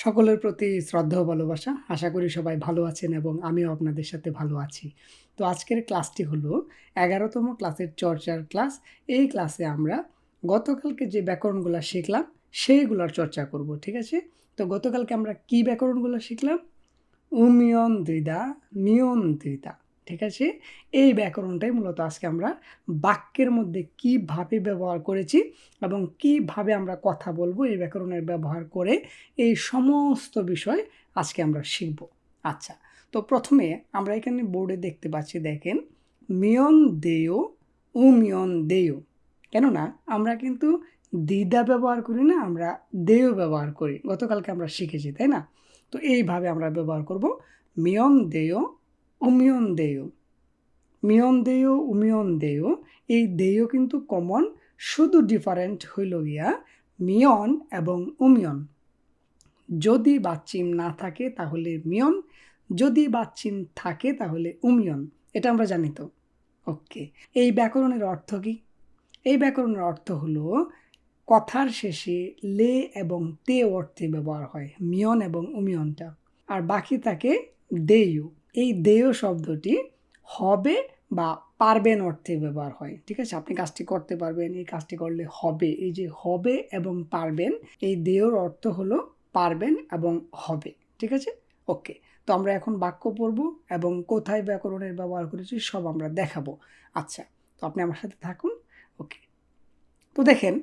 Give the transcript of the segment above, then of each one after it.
সকলের প্রতি শ্রদ্ধা ও ভালোবাসা। আশা করি সবাই ভালো আছেন এবং আমিও আপনাদের সাথে ভালো আছি। তো আজকের ক্লাসটি হলো ১১তম ক্লাসের চর্চার ক্লাস। এই ক্লাসে আমরা গতকালকে যে ব্যাকরণগুলা শিখলাম সেইগুলার চর্চা করব, ঠিক আছে? তো গতকালকে আমরা কি ব্যাকরণগুলো শিখলাম? উমিয়ন দ্বিধা, নিয়ন দ্বিধা, ঠিক আছে? এই ব্যাকরণটাই মূলত আজকে আমরা বাক্যের মধ্যে কিভাবে ব্যবহার করেছি এবং কিভাবে আমরা কথা বলবো এই ব্যাকরণের ব্যবহার করে এই সমস্ত বিষয় আজকে আমরা শিখব। আচ্ছা, তো প্রথমে আমরা এখানে বোর্ডে দেখতে পাচ্ছি, দেখেন, মিয়ন দেয়, উমিয়ন দেয়। কেননা আমরা কিন্তু দ্বিধা ব্যবহার করি না, আমরা দেয় ব্যবহার করি। গতকালকে আমরা শিখেছি, তাই না? তো এইভাবে আমরা ব্যবহার করব মিয়ন দেয়, উমিয়ন দেয়। মিয়ন দেয়, উমিয়ন দেয়, এই দেয় কিন্তু কমন, শুধু ডিফারেন্ট হইল গিয়া মিয়ন এবং উমিয়ন। যদি বাচ্চিম না থাকে তাহলে মিয়ন, যদি বাচ্চিম থাকে তাহলে উমিয়ন। এটা আমরা জানি তো। ওকে, এই ব্যাকরণের অর্থ কি? এই ব্যাকরণের অর্থ হলো কথার শেষে লে এবং তে অর্থে ব্যবহার হয় মিয়ন এবং উমিয়নটা, আর বাকি থাকে দেয়। এই দেয় শব্দটি হবে বা পারবেন অর্থে ব্যবহার হয়, ঠিক আছে? আপনি কাজটি করতে পারবেন, এই কাজটি করলে হবে, এই যে হবে এবং পারবেন, এই দেয়র অর্থ হলো পারবেন এবং হবে, ঠিক আছে? ওকে, তো আমরা এখন বাক্য পড়ব এবং কোথায় ব্যাকরণের ব্যবহার করেছি সব আমরা দেখাবো। আচ্ছা, তো আপনি আমার সাথে থাকুন। ওকে, তো দেখেন,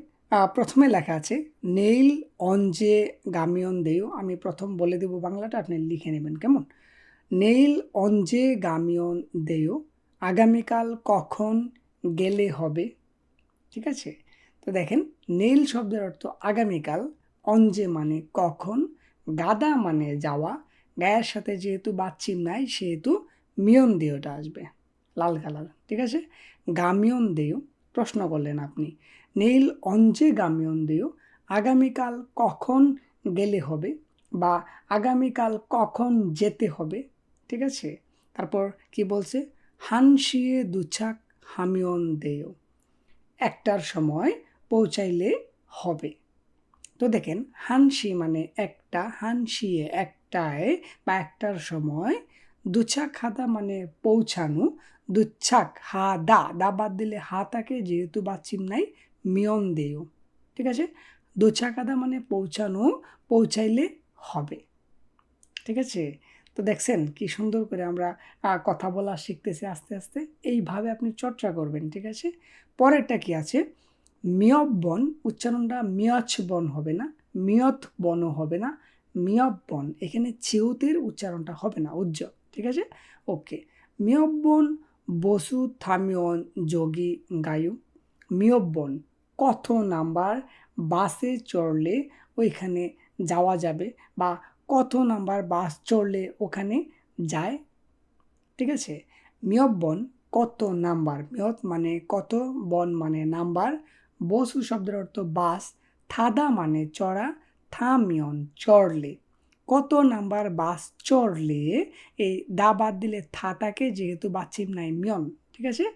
প্রথমে লেখা আছে নেইল অঞ্জে গামিয়ন দেয়। আমি প্রথম বলে দেব বাংলাটা, আপনি লিখে নেবেন, কেমন? নেইল অঞ্জে গামিয়ন দেয়, আগামীকাল কখন গেলে হবে, ঠিক আছে? তো দেখেন, নেইল শব্দের অর্থ আগামীকাল, অঞ্জে মানে কখন, গাদা মানে যাওয়া, গায়ের সাথে যেহেতু বাচ্চিম নাই সেহেতু মিয়ন দেয়টা আসবে, লাল কালার, ঠিক আছে? গামিয়ন দেয়, প্রশ্ন করলেন আপনি, নেইল অঞ্জে গামিয়ন দেয়, আগামীকাল কখন গেলে হবে বা আগামীকাল কখন যেতে হবে, ঠিক আছে? তারপর কি বলছে? হানশিয়ে দুছাক হামিয়ন দেয়, একটার সময় পৌঁছাইলে হবে। তো দেখেন, হানশি মানে একটা, হানশিয়ে একটায় বা একটার সময়, দুছাক হাদা মানে পৌঁছানো, দুচ্ছাক হা দা, দা বাদ দিলে হা থাকে, যেহেতু বাচ্চিম নাই মিয়ন দেয়, ঠিক আছে? দুছাক হাদা মানে পৌঁছানো, পৌঁছাইলে হবে, ঠিক আছে? তো দেখছেন কি সুন্দর করে আমরা কথা বলা শিখতেছি আস্তে আস্তে। এইভাবে আপনি চর্চা করবেন, ঠিক আছে? পরেরটা কি আছে? মিয়ব বন, উচ্চারণটা মিয়ছ বন হবে না, মিয়ত বনও হবে না, মিয়ব বন। এখানে চিউতের উচ্চারণটা হবে না, উজ্জ্বল, ঠিক আছে? ওকে, মিয়ব বন বসু থামিয়ন যোগী গায়ু। মিয়ব বন কত নাম্বার বাসে চড়লে ওইখানে যাওয়া যাবে বা কত নাম্বার বাস চড়লে ওখানে যায়, ঠিক আছে? মিয়ব বন কত নাম্বার, মিয়ত মানে কত, বন মানে নাম্বার, বসু শব্দের অর্থ বাস, থাদা মানে চড়া, থামিয়ন চড়লে, কত নাম্বার বাস চড়লে, এই দা বাদ দিলে থা থাকে, যেহেতু বাচ্চিম নাই মিয়ন, ঠিক আছে?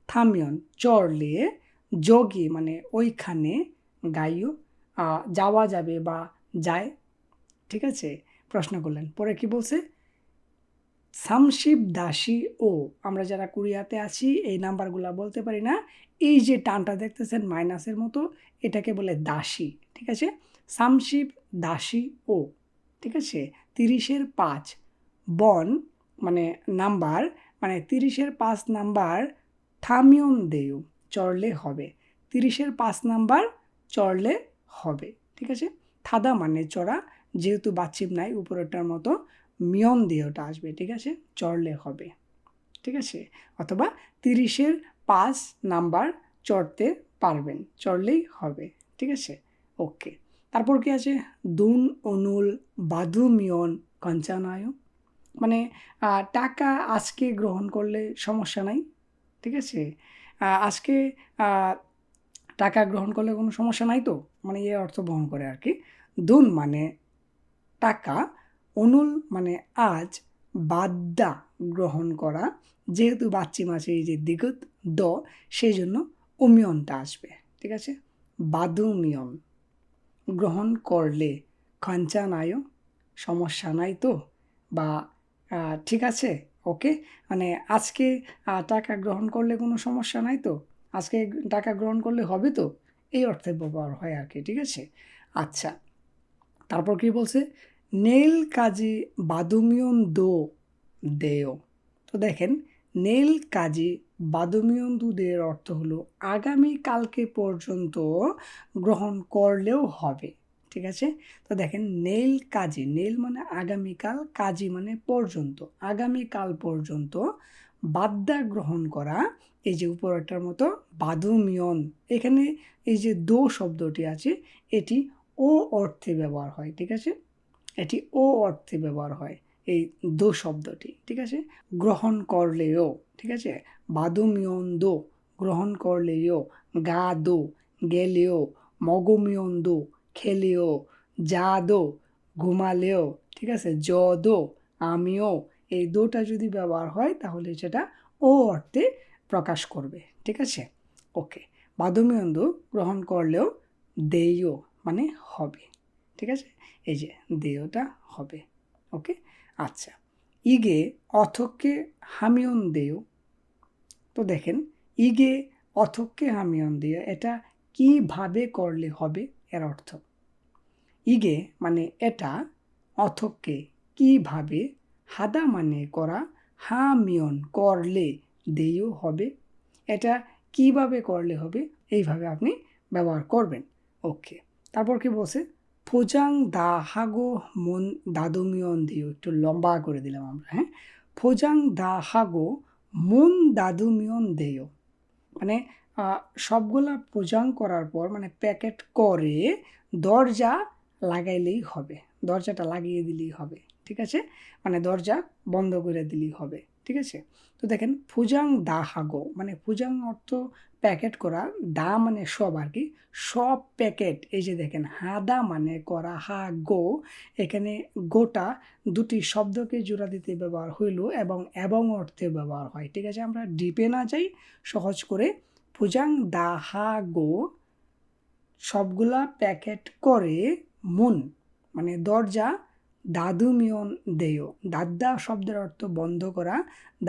থামিয়ন চড়লে, যোগী মানে ওইখানে, গাইও যাওয়া যাবে বা যায়, ঠিক আছে? প্রশ্ন করলেন, পরে কি বলছে? সামশিব দাসী ও, আমরা যারা কোরিয়াতে আছি এই নাম্বারগুলো বলতে পারি না, এই যে টানটা দেখতেছেন মাইনাসের মতো, এটাকে বলে দাসী, ঠিক আছে? সামশিব দাসী ও, ঠিক আছে? 30-এর 5 বন মানে নাম্বার, মানে 30-এর 5 নাম্বার থামিয়ন দেয়, চড়লে হবে, 30-এর 5 নাম্বার চড়লে হবে, ঠিক আছে? থাদা মানে চড়া, যেহেতু বাচ্চিম নাই উপরেরটার মতো, মিয়ন দেয়টা আসবে, ঠিক আছে? চড়লে হবে, ঠিক আছে? অথবা 30-এর 5 নাম্বার চড়তে পারবেন, চড়লেই হবে, ঠিক আছে? ওকে, তারপর কি আছে? দুন অনুল বাদু মিয়ন কঞ্চানায়, মানে টাকা আজকে গ্রহণ করলে সমস্যা নাই, ঠিক আছে? আজকে টাকা গ্রহণ করলে কোনো সমস্যা নাই তো, মানে এ অর্থ বহন করে আর কি। দুন মানে টাকা, অনুল মানে আজ, বাদ্যা গ্রহণ করা, যেহেতু বাচ্চিম আছে এই যে দিগুত দ, সেই জন্য উমিয়নটা আসবে, ঠিক আছে? বাদুমিয়ন গ্রহণ করলে, খঞ্চানায় সমস্যা নাই তো, বা ঠিক আছে, ওকে, মানে আজকে টাকা গ্রহণ করলে কোনো সমস্যা নাই তো, আজকে টাকা গ্রহণ করলে হবে তো, এই অর্থে ব্যবহার হয় আর কি, ঠিক আছে। আচ্ছা, তারপর কি বলছে, নেল কাজী বাদুমিয়ন দো দেও। তো দেখেন, নেল কাজী বাদুমিয়ন দো দেওয়ার অর্থ হলো আগামী কালকে পর্যন্ত গ্রহণ করলেও হবে, ঠিক আছে। তো দেখেন, নেল কাজী, নেল মানে আগামীকাল, কাজী মানে পর্যন্ত, আগামীকাল পর্যন্ত বাদ্যা গ্রহণ করা, এই যে উপরেরটার মতো বাদুমিয়ন, এখানে এই যে দো শব্দটি আছে এটি ও অর্থে ব্যবহার হয়, ঠিক আছে, এটি ও অর্থে ব্যবহার হয় এই দো শব্দটি, ঠিক আছে। গ্রহণ করলেও, ঠিক আছে, বাদুমিয়ন দো, গ্রহণ করলেও, গা দো, গেলেও, মগমিয়ন দো, খেলেও, যা দো, ঘুমালেও, ঠিক আছে, জ দো, আমিও, এই দোটা যদি ব্যবহার হয় তাহলে সেটা ও অর্থে প্রকাশ করবে, ঠিক আছে। ওকে, বাদুমিয়ন দো গ্রহণ করলেও দেইও মানে হবে, ঠিক আছে, এই যে দেওটা হবে, ওকে। আচ্ছা, ইগে অথকে হামিয়ন দেও। তো দেখেন, ইগে অথকে হামিয়ন দেও, এটা কিভাবে করলে হবে এর অর্থ। ইগে মানে এটা, অথকে কিভাবে, হাদা মানে করা, হামিয়ন করলে, দেও হবে, এটা কিভাবে করলে হবে, এইভাবে আপনি ব্যবহার করবেন, ওকে। তারপর কি বলছে, ফোজাং দা হাগো মন দাদুমিয়ন দিও, একটু লম্বা করে দিলাম আমরা, হ্যাঁ, ফোজাং দা হাগো মন দাদুমিয়ন দেও, মানে সবগুলা পোজাং করার পর মানে প্যাকেট করে দরজা লাগাইলেই হবে, দরজাটা লাগিয়ে দিলেই হবে, ঠিক আছে, মানে দরজা বন্ধ করে দিলেই হবে, ঠিক আছে। তো দেখেন, ফুজাং দা হাগো মানে ফুজাং অর্থ প্যাকেট করা, দা মানে সব আর কি, সব প্যাকেট, এই যে দেখেন হাদা মানে করা, হা গো, এখানে গোটা দুটি শব্দকে জোড়া দিতে ব্যবহার হইল এবং অর্থে ব্যবহার হয়, ঠিক আছে। আমরা ডিপে না যাই, সহজ করে, ফুজাং দা হা গো সবগুলা প্যাকেট করে মুন মানে দরজা, দাদুমিয়ন দেয়, দাদ্দা শব্দের অর্থ বন্ধ করা,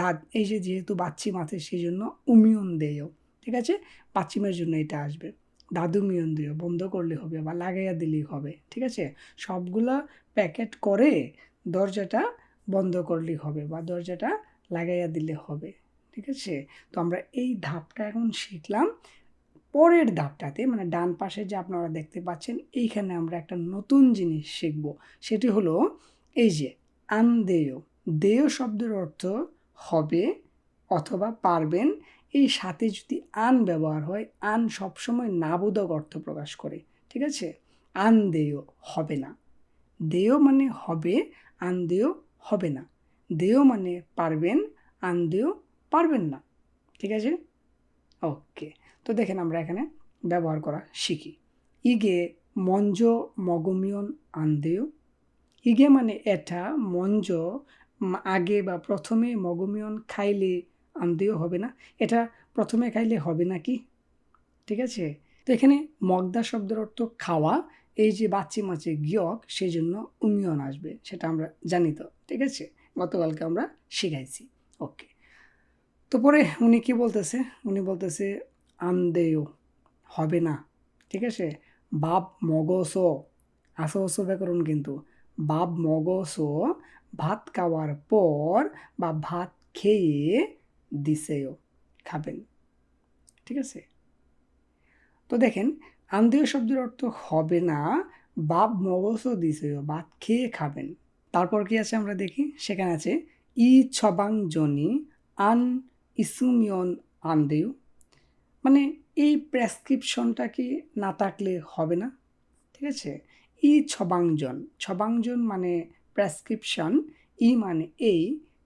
দাদ এই যে যেহেতু বাচ্চিম আছে সেই জন্য উমিয়ন দেয়, ঠিক আছে, বাচ্চিমের জন্য এটা আসবে, দাদুমিয়ন দেয় বন্ধ করলে হবে বা লাগাইয়া দিলেই হবে, ঠিক আছে, সবগুলা প্যাকেট করে দরজাটা বন্ধ করলেই হবে বা দরজাটা লাগাইয়া দিলে হবে, ঠিক আছে। তো আমরা এই ধাপটা এখন শিখলাম। পরের ধাপটাতে মানে ডান পাশে যে আপনারা দেখতে পাচ্ছেন, এইখানে আমরা একটা নতুন জিনিস শিখব, সেটি হলো এই যে আনদেয়, দেয় শব্দের অর্থ হবে অথবা পারবেন, এই সাথে যদি আন ব্যবহার হয়, আন সবসময় নাবোধক অর্থ প্রকাশ করে, ঠিক আছে, আনদেয় হবে না, দেয় মানে হবে, আনদেয় হবে না, দেয় মানে পারবেন, আনদেয় পারবেন না, ঠিক আছে, ওকে। তো দেখেন আমরা এখানে ব্যবহার করা শিখি, ইগে মঞ্জ মগমিয়ন আনদেও, ইগে মানে এটা, মঞ্জ আগে বা প্রথমে, মগমিয়ন খাইলে, আনদেও হবে না, এটা প্রথমে খাইলে হবে না কি, ঠিক আছে। তো এখানে মগদা শব্দের অর্থ খাওয়া, এই যে বাচ্চি মাছে গিয়ক সেই জন্য উমিয়ন আসবে, সেটা আমরা জানি তো, ঠিক আছে, গতকালকে আমরা শিখাইছি, ওকে। তো পরে উনি কি বলতেছে, উনি বলতেছে আনদেয় হবে না, ঠিক আছে, বাপ মগস আসো ব্যাকরণ কিন্তু, বাপ মগস ভাত খাওয়ার পর বা ভাত খেয়ে দিছেও, খাবেন, ঠিক আছে। তো দেখেন, আনদেয় শব্দের অর্থ হবে না, বাপ মগসও দিছেও, ভাত খেয়ে খাবেন। তারপর কি আছে আমরা দেখি, সেখানে আছে ই ছবাং জনি আন ইসুমিয়ন আনদেও, মানে এই প্রেসক্রিপশনটা কি না থাকলে হবে না, ঠিক আছে। ই ছবাংজন, ছবাংজন মানে প্রেসক্রিপশন, ই মানে এই,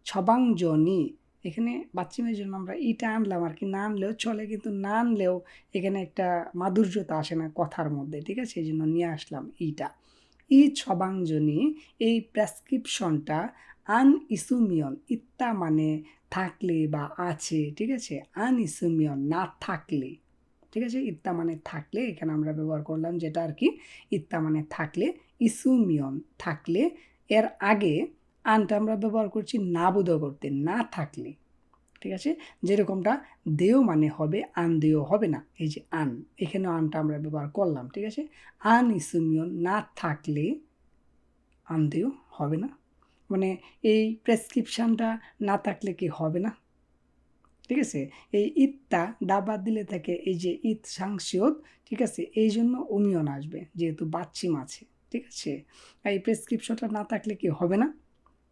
ছবাংজনই, এখানে বাচ্চিমের জন্য আমরা ইটা আনলাম আর কি, না আনলেও চলে, কিন্তু না আনলেও এখানে একটা মাধুর্যতা আসে না কথার মধ্যে, ঠিক আছে, এই জন্য নিয়ে আসলাম ইটা, ই ছবাংজনী, এই প্রেসক্রিপশনটা আন ইসুমিয়ন, ইত্তা মানে থাকলে বা আছে, ঠিক আছে, আন ইসুমিয়ন না থাকলে, ঠিক আছে, ইত্তা মানে থাকলে, এখানে আমরা ব্যবহার করলাম যেটা আর কি, ইত্তা মানে থাকলে, ইসুমিয়ন থাকলে, এর আগে আনটা আমরা ব্যবহার করছি না বোধ করতে, না থাকলে, ঠিক আছে। যেরকমটা দেও মানে হবে, আন দেও হবে না, এই যে আন, এখানে আনটা আমরা ব্যবহার করলাম, ঠিক আছে। আন ইসুমিয়ন না থাকলে আন দেও হবে না, মানে এই প্রেসক্রিপশানটা না থাকলে কি হবে না, ঠিক আছে। এই ইতটা দাবাদ দিলে থাকে এই যে ইত সাংসিয়ত, ঠিক আছে, এই জন্য অমিয়ন আসবে যেহেতু বাচ্চিম আছে, ঠিক আছে। এই প্রেসক্রিপশনটা না থাকলে কি হবে না,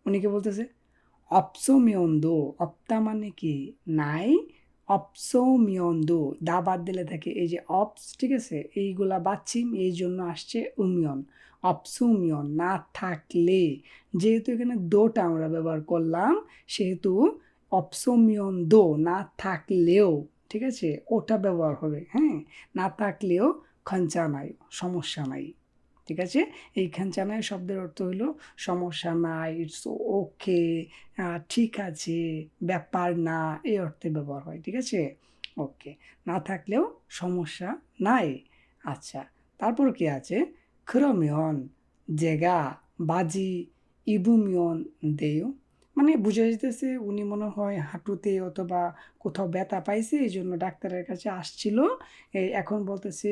উনিকে বলতেছে অপসোমিয়ন্দো, অপ্তা মানে কি নাই, অপসোমিয়ন্দো দাবাদ দিলে থাকে এই যে অপস, ঠিক আছে, এইগুলা বাচ্চিম, এই জন্য আসছে উমিয়ন, অপসোমিয়ন না থাকলে, যেহেতু এখানে দোটা আমরা ব্যবহার করলাম সেহেতু অপসোমিয়ন দো না থাকলেও, ঠিক আছে, ওটা ব্যবহার হবে, হ্যাঁ, না থাকলেও খঞ্চা নাই, সমস্যা নাই, ঠিক আছে। এই খঞ্চা নাই শব্দের অর্থ হলো সমস্যা নাই, ইটস ওকে, ঠিক আছে, ব্যাপার না, এই অর্থে ব্যবহার হয়, ঠিক আছে। ওকে, না থাকলেও সমস্যা নাই। আচ্ছা, তারপর কি আছে, 크러면 제가 বাজি 입으면 돼요, মানে বুঝা যেতেছে উনি মনে হয় হাঁটুতে অথবা কোথাও ব্যথা পাইছে এই জন্য ডাক্তারের কাছে আসছিল, এখন বলতেছে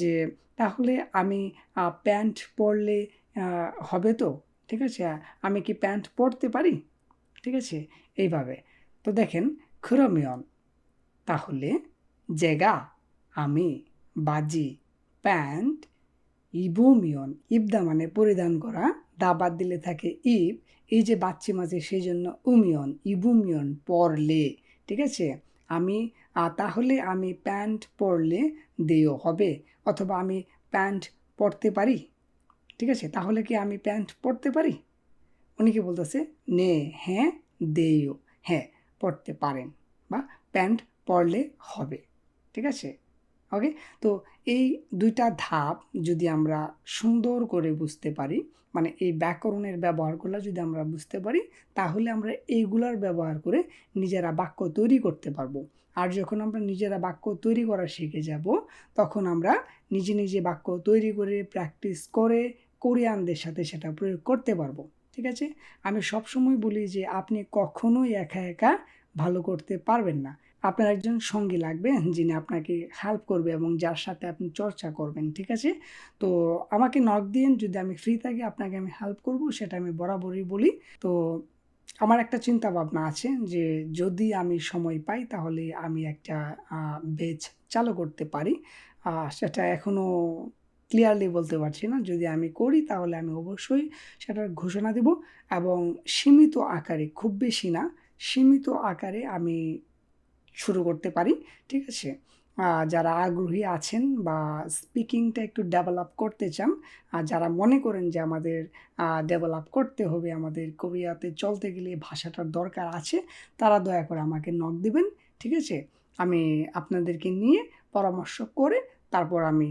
যে তাহলে আমি প্যান্ট পরলে হবে তো, ঠিক আছে, আমি কি প্যান্ট পরতে পারি, ঠিক আছে, এইভাবে। তো দেখেন 크러면 তাহলে, 제가 আমি, বাজি প্যান্ট, ইবুমিয়ন ইবদা মানে পরিধান করা, দা বাদ দিলে থাকে ইব, এই যে বাচ্চি মাঝে সেই জন্য উমিয়ন, ইবুমিয়ন পরলে, ঠিক আছে। আমি তাহলে আমি প্যান্ট পরলে দেও হবে, অথবা আমি প্যান্ট পরতে পারি, ঠিক আছে, তাহলে কি আমি প্যান্ট পরতে পারি, উনি কি বলতেছে নে, হ্যাঁ, দেও, হ্যাঁ, পড়তে পারেন বা প্যান্ট পরলে হবে, ঠিক আছে। ওকে, তো এই দুইটা ধাপ যদি আমরা সুন্দর করে বুঝতে পারি, মানে এই ব্যাকরণের ব্যবহারগুলো যদি আমরা বুঝতে পারি, তাহলে আমরা এইগুলার ব্যবহার করে নিজেরা বাক্য তৈরি করতে পারবো। আর যখন আমরা নিজেরা বাক্য তৈরি করা শিখে যাব, তখন আমরা নিজে নিজে বাক্য তৈরি করে প্র্যাকটিস করে কোরিয়ানদের সাথে সেটা প্রয়োগ করতে পারবো, ঠিক আছে। আমি সবসময় বলি যে আপনি কখনোই একা একা ভালো করতে পারবেন না, আপনার একজন সঙ্গী লাগবে যিনি আপনাকে হেল্প করবে এবং যার সাথে আপনি চর্চা করবেন, ঠিক আছে। তো আমাকে নক দিন, যদি আমি ফ্রি থাকি আপনাকে আমি হেল্প করব, সেটা আমি বরাবরই বলি। তো আমার একটা চিন্তা ভাবনা আছে যে যদি আমি সময় পাই তাহলে আমি একটা বেচ চালু করতে পারি, সেটা এখনও ক্লিয়ারলি বলতে পারছি না, যদি আমি করি তাহলে আমি অবশ্যই সেটার ঘোষণা দেব, এবং সীমিত আকারে, খুব বেশি না, সীমিত আকারে আমি শুরু করতে পারি, ঠিক আছে। যারা আগ্রহী আছেন বা স্পিকিংটা একটু ডেভেলপ করতে চান, যারা মনে করেন যে আমাদের ডেভেলপ করতে হবে, আমাদের কোরিয়াতে চলতে গেলে ভাষাটার দরকার আছে, তারা দয়া করে আমাকে নক দিবেন, ঠিক আছে। আমি আপনাদেরকে নিয়ে পরামর্শ করে তারপর আমি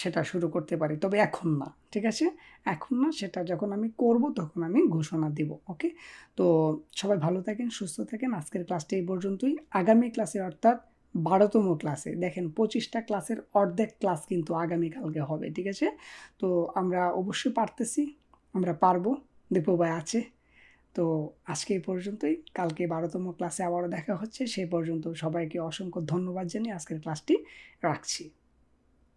সেটা শুরু করতে পারি, তবে এখন না, ঠিক আছে, এখন না, সেটা যখন আমি করব তখন আমি ঘোষণা দিব, ওকে। তো সবাই ভালো থাকেন, সুস্থ থাকেন, আজকের ক্লাসটা এই পর্যন্তই। আগামী ক্লাসে অর্থাৎ 12তম ক্লাসে, দেখেন 25টা ক্লাসের অর্ধেক ক্লাস কিন্তু আগামীকালকে হবে, ঠিক আছে। তো আমরা অবশ্যই পারতেছি, আমরা পারবো, দীপু ভাই আছে। তো আজকে এই পর্যন্তই, কালকে 12তম ক্লাসে আবারও দেখা হচ্ছে, সেই পর্যন্ত সবাইকে অসংখ্য ধন্যবাদ জানিয়ে আজকের ক্লাসটি রাখছি।